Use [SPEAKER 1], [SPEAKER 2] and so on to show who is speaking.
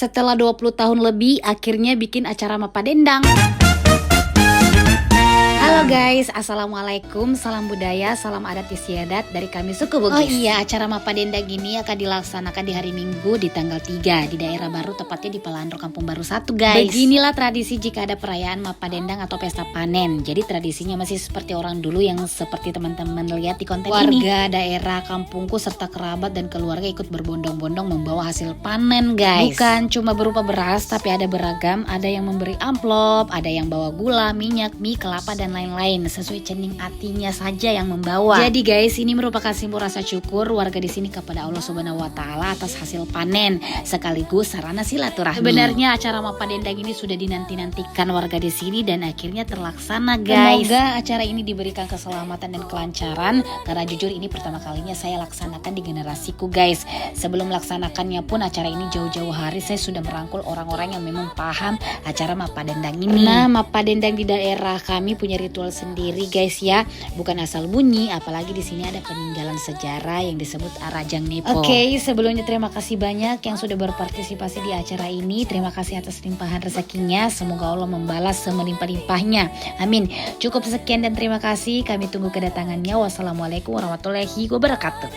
[SPEAKER 1] Setelah 20 tahun lebih, akhirnya bikin acara Mapa Dendang. Halo guys, assalamualaikum, salam budaya, salam adat istiadat dari kami suku Bugis. Oh iya, acara Mapa Dendang ini akan dilaksanakan di hari Minggu di tanggal 3 di daerah baru, tepatnya di Pelandro Kampung Baru 1 guys. Beginilah tradisi jika ada perayaan Mapa Dendang atau pesta panen. Jadi tradisinya masih seperti orang dulu yang seperti teman-teman lihat di konten ini. Warga daerah kampungku serta kerabat dan keluarga ikut berbondong-bondong membawa hasil panen guys. Bukan cuma berupa beras, tapi ada beragam. Ada yang memberi amplop, ada yang bawa gula, minyak, mie, kelapa, dan lain-lain sesuai cening hatinya saja yang membawa. Jadi guys, ini merupakan simbol rasa syukur warga di sini kepada Allah Subhanahu wa taala atas hasil panen sekaligus sarana silaturahmi. Sebenarnya acara Mapa Dendang ini sudah dinanti-nantikan warga di sini dan akhirnya terlaksana guys. Semoga acara ini diberikan keselamatan dan kelancaran karena jujur ini pertama kalinya saya laksanakan di generasiku guys. Sebelum melaksanakannya pun acara ini jauh-jauh hari saya sudah merangkul orang-orang yang memang paham acara Mapa Dendang ini. Nah, Mapa Dendang di daerah kami punya ritual sendiri guys ya, bukan asal bunyi, apalagi di sini ada peninggalan sejarah yang disebut Arajang Nepo. Oke, sebelumnya terima kasih banyak yang sudah berpartisipasi di acara ini. Terima kasih atas limpahan rezekinya. Semoga Allah membalas semelimpah-limpahnya. Amin. Cukup sekian dan terima kasih. Kami tunggu kedatangannya. Wassalamualaikum warahmatullahi wabarakatuh.